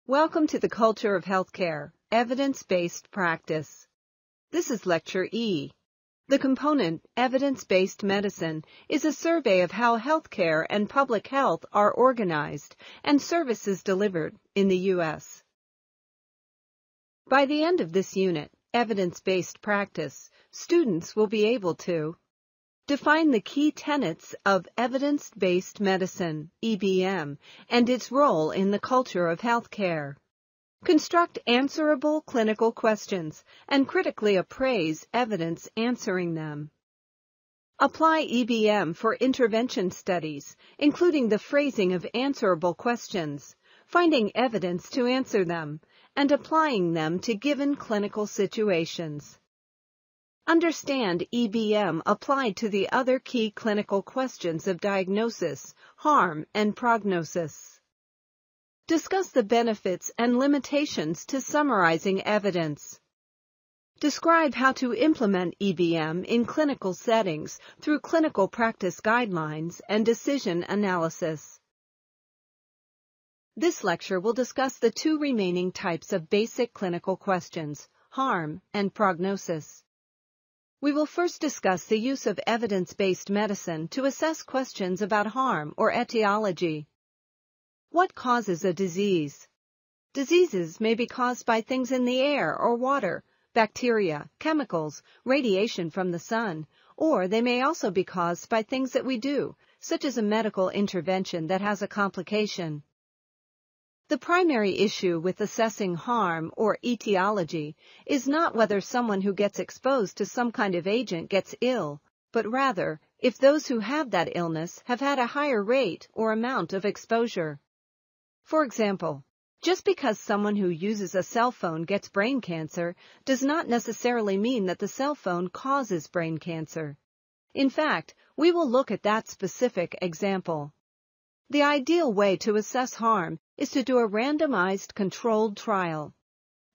Welcome to the Culture of Healthcare, Evidence-Based Practice. This is Lecture E. The component, Evidence-Based Medicine, is a survey of how healthcare and public health are organized and services delivered in the U.S. By the end of this unit, Evidence-Based Practice, students will be able to define the key tenets of evidence-based medicine, EBM, and its role in the culture of healthcare. Construct answerable clinical questions and critically appraise evidence answering them. Apply EBM for intervention studies, including the phrasing of answerable questions, finding evidence to answer them, and applying them to given clinical situations. Understand EBM applied to the other key clinical questions of diagnosis, harm, and prognosis. Discuss the benefits and limitations to summarizing evidence. Describe how to implement EBM in clinical settings through clinical practice guidelines and decision analysis. This lecture will discuss the two remaining types of basic clinical questions, harm and prognosis. We will first discuss the use of evidence-based medicine to assess questions about harm or etiology. What causes a disease? Diseases may be caused by things in the air or water, bacteria, chemicals, radiation from the sun, or they may also be caused by things that we do, such as a medical intervention that has a complication. The primary issue with assessing harm or etiology is not whether someone who gets exposed to some kind of agent gets ill, but rather if those who have that illness have had a higher rate or amount of exposure. For example, just because someone who uses a cell phone gets brain cancer does not necessarily mean that the cell phone causes brain cancer. In fact, we will look at that specific example. The ideal way to assess harm is to do a randomized controlled trial.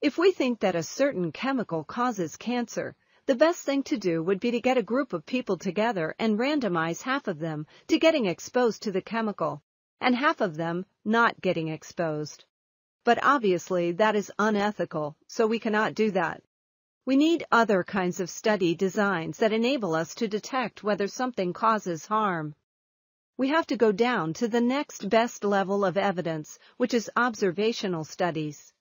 If we think that a certain chemical causes cancer, the best thing to do would be to get a group of people together and randomize half of them to getting exposed to the chemical, and half of them not getting exposed. But obviously that is unethical, so we cannot do that. We need other kinds of study designs that enable us to detect whether something causes harm. We have to go down to the next best level of evidence, which is observational studies.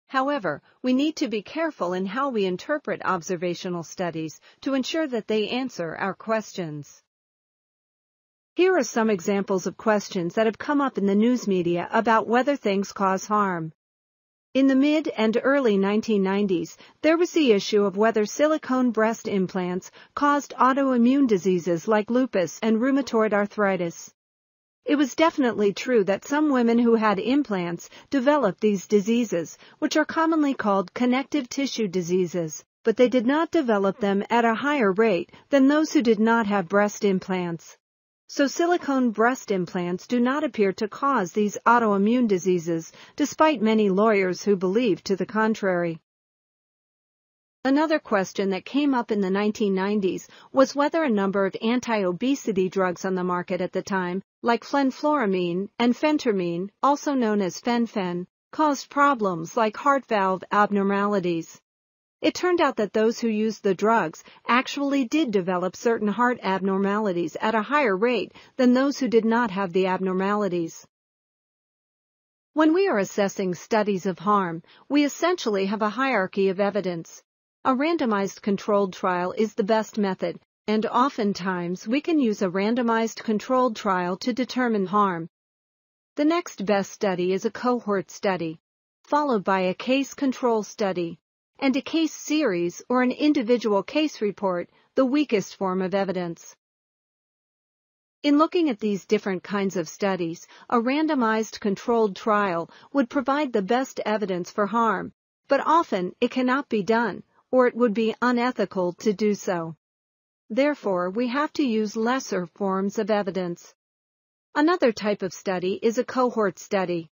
However, we need to be careful in how we interpret observational studies to ensure that they answer our questions. Here are some examples of questions that have come up in the news media about whether things cause harm. In the mid and early 1990s, there was the issue of whether silicone breast implants caused autoimmune diseases like lupus and rheumatoid arthritis. It was definitely true that some women who had implants developed these diseases, which are commonly called connective tissue diseases, but they did not develop them at a higher rate than those who did not have breast implants. So silicone breast implants do not appear to cause these autoimmune diseases, despite many lawyers who believe to the contrary. Another question that came up in the 1990s was whether a number of anti-obesity drugs on the market at the time, like fenfluramine and phentermine, also known as fen-phen, caused problems like heart valve abnormalities. It turned out that those who used the drugs actually did develop certain heart abnormalities at a higher rate than those who did not have the abnormalities. When we are assessing studies of harm, we essentially have a hierarchy of evidence. A randomized controlled trial is the best method, and oftentimes we can use a randomized controlled trial to determine harm. The next best study is a cohort study, followed by a case control study, and a case series or an individual case report, the weakest form of evidence. In looking at these different kinds of studies, a randomized controlled trial would provide the best evidence for harm, but often it cannot be done, or it would be unethical to do so. Therefore, we have to use lesser forms of evidence. Another type of study is a cohort study.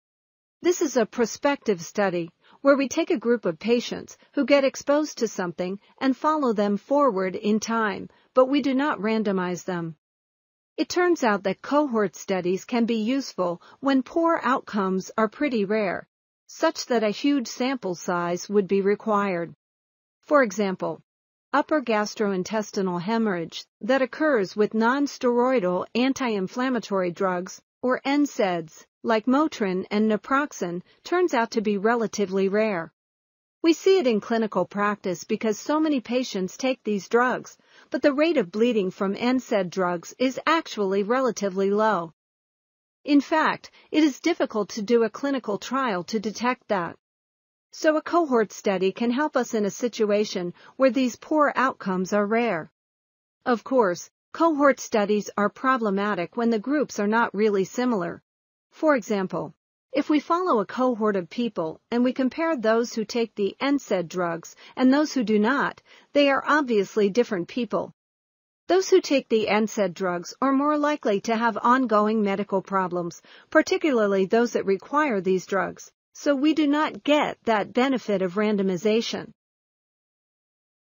This is a prospective study, where we take a group of patients who get exposed to something and follow them forward in time, but we do not randomize them. It turns out that cohort studies can be useful when poor outcomes are pretty rare, such that a huge sample size would be required. For example, upper gastrointestinal hemorrhage that occurs with non-steroidal anti-inflammatory drugs, or NSAIDs, like Motrin and naproxen, turns out to be relatively rare. We see it in clinical practice because so many patients take these drugs, but the rate of bleeding from NSAID drugs is actually relatively low. In fact, it is difficult to do a clinical trial to detect that. So a cohort study can help us in a situation where these poor outcomes are rare. Of course, cohort studies are problematic when the groups are not really similar. For example, if we follow a cohort of people and we compare those who take the NSAID drugs and those who do not, they are obviously different people. Those who take the NSAID drugs are more likely to have ongoing medical problems, particularly those that require these drugs, so we do not get that benefit of randomization.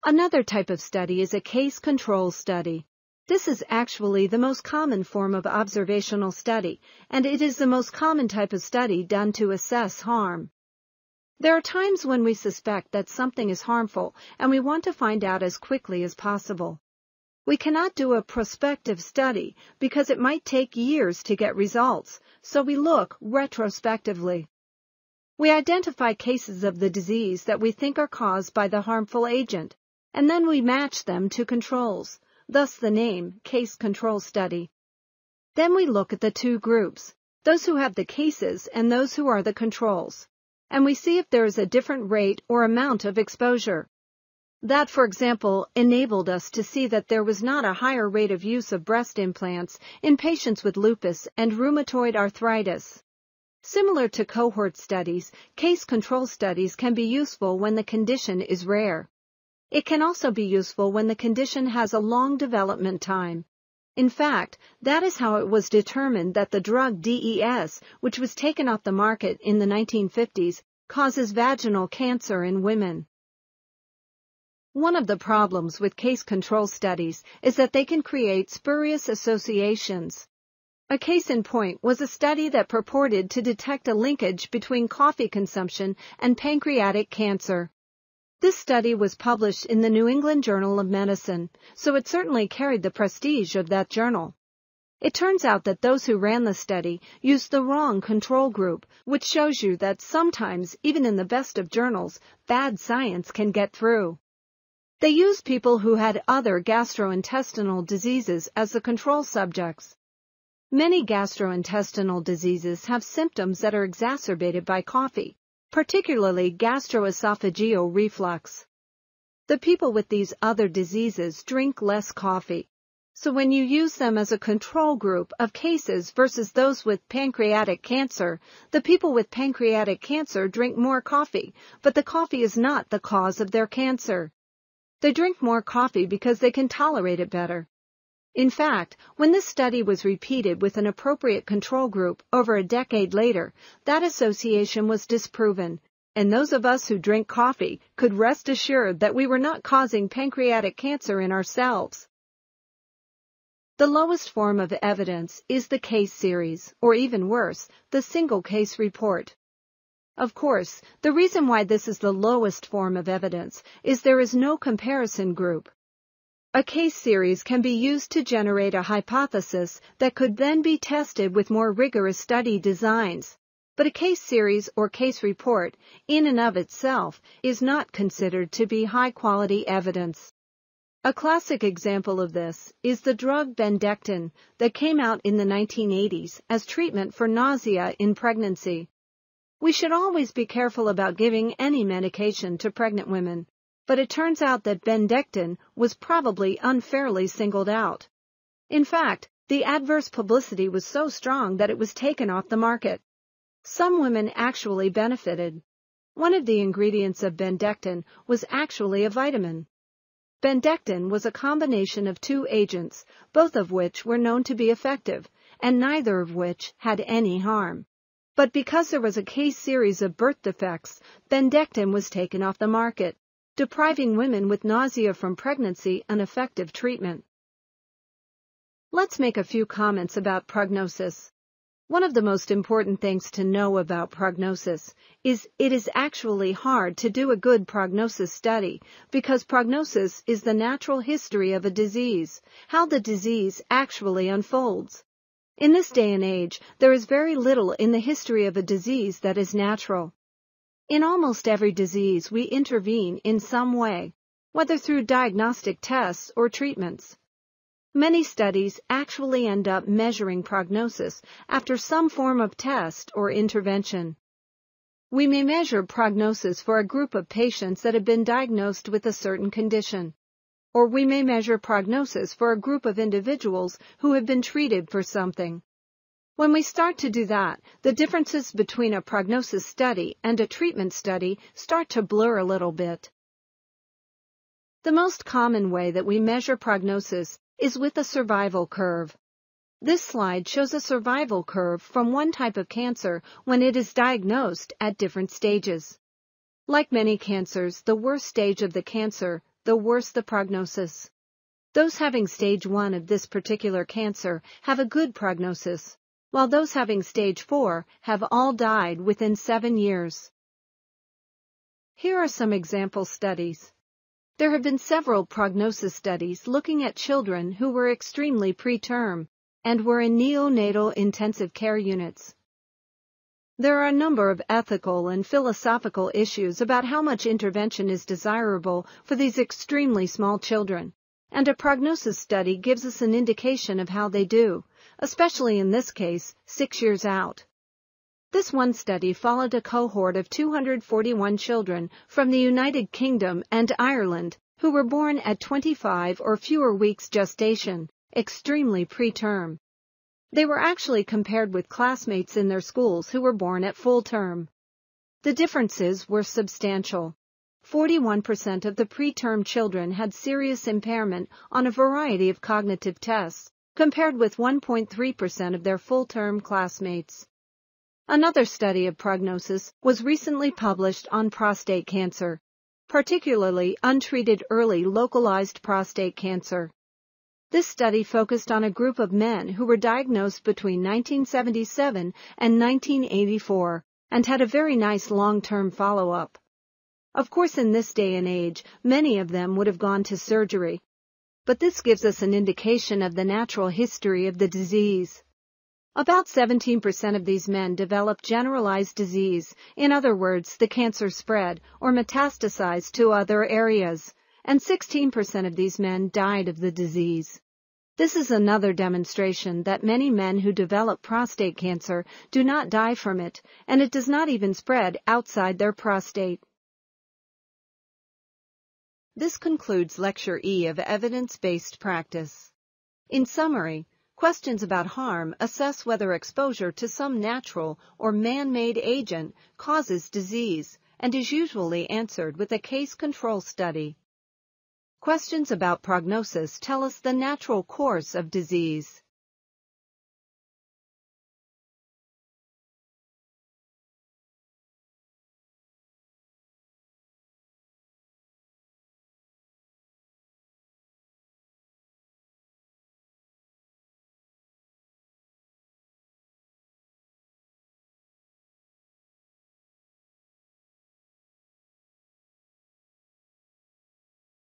Another type of study is a case control study. This is actually the most common form of observational study, and it is the most common type of study done to assess harm. There are times when we suspect that something is harmful, and we want to find out as quickly as possible. We cannot do a prospective study because it might take years to get results, so we look retrospectively. We identify cases of the disease that we think are caused by the harmful agent, and then we match them to controls, thus the name case control study. Then we look at the two groups, those who have the cases and those who are the controls, and we see if there is a different rate or amount of exposure. That, for example, enabled us to see that there was not a higher rate of use of breast implants in patients with lupus and rheumatoid arthritis. Similar to cohort studies, case control studies can be useful when the condition is rare. It can also be useful when the condition has a long development time. In fact, that is how it was determined that the drug DES, which was taken off the market in the 1950s, causes vaginal cancer in women. One of the problems with case control studies is that they can create spurious associations. A case in point was a study that purported to detect a linkage between coffee consumption and pancreatic cancer. This study was published in the New England Journal of Medicine, so it certainly carried the prestige of that journal. It turns out that those who ran the study used the wrong control group, which shows you that sometimes, even in the best of journals, bad science can get through. They used people who had other gastrointestinal diseases as the control subjects. Many gastrointestinal diseases have symptoms that are exacerbated by coffee, particularly gastroesophageal reflux. The people with these other diseases drink less coffee. So when you use them as a control group of cases versus those with pancreatic cancer, the people with pancreatic cancer drink more coffee, but the coffee is not the cause of their cancer. They drink more coffee because they can tolerate it better. In fact, when this study was repeated with an appropriate control group over a decade later, that association was disproven, and those of us who drink coffee could rest assured that we were not causing pancreatic cancer in ourselves. The lowest form of evidence is the case series, or even worse, the single case report. Of course, the reason why this is the lowest form of evidence is there is no comparison group. A case series can be used to generate a hypothesis that could then be tested with more rigorous study designs. But a case series or case report, in and of itself, is not considered to be high-quality evidence. A classic example of this is the drug Bendectin that came out in the 1980s as treatment for nausea in pregnancy. We should always be careful about giving any medication to pregnant women, but it turns out that Bendectin was probably unfairly singled out. In fact, the adverse publicity was so strong that it was taken off the market. Some women actually benefited. One of the ingredients of Bendectin was actually a vitamin. Bendectin was a combination of two agents, both of which were known to be effective, and neither of which had any harm. But because there was a case series of birth defects, Bendectin was taken off the market, depriving women with nausea from pregnancy an effective treatment. Let's make a few comments about Prognosis. One of the most important things to know about prognosis is it is actually hard to do a good prognosis study because prognosis is the natural history of a disease, how the disease actually unfolds. In this day and age, there is very little in the history of a disease that is natural. In almost every disease, we intervene in some way, whether through diagnostic tests or treatments. Many studies actually end up measuring prognosis after some form of test or intervention. We may measure prognosis for a group of patients that have been diagnosed with a certain condition, or we may measure prognosis for a group of individuals who have been treated for something. When we start to do that, the differences between a prognosis study and a treatment study start to blur a little bit. The most common way that we measure prognosis is with a survival curve. This slide shows a survival curve from one type of cancer when it is diagnosed at different stages. Like many cancers, the worse stage of the cancer, the worse the prognosis. Those having stage 1 of this particular cancer have a good prognosis, while those having stage 4 have all died within 7 years. Here are some example studies. There have been several prognosis studies looking at children who were extremely preterm and were in neonatal intensive care units. There are a number of ethical and philosophical issues about how much intervention is desirable for these extremely small children, and a prognosis study gives us an indication of how they do, especially in this case, 6 years out. This one study followed a cohort of 241 children from the United Kingdom and Ireland who were born at 25 or fewer weeks gestation, extremely preterm. They were actually compared with classmates in their schools who were born at full term. The differences were substantial. 41% of the preterm children had serious impairment on a variety of cognitive tests, compared with 1.3% of their full-term classmates. Another study of prognosis was recently published on prostate cancer, particularly untreated early localized prostate cancer. This study focused on a group of men who were diagnosed between 1977 and 1984 and had a very nice long-term follow-up. Of course, in this day and age, many of them would have gone to surgery, but this gives us an indication of the natural history of the disease. About 17% of these men developed generalized disease, in other words, the cancer spread or metastasized to other areas, and 16% of these men died of the disease. This is another demonstration that many men who develop prostate cancer do not die from it, and it does not even spread outside their prostate. This concludes Lecture E of Evidence-Based Practice. In summary, questions about harm assess whether exposure to some natural or man-made agent causes disease and is usually answered with a case control study. Questions about prognosis tell us the natural course of disease.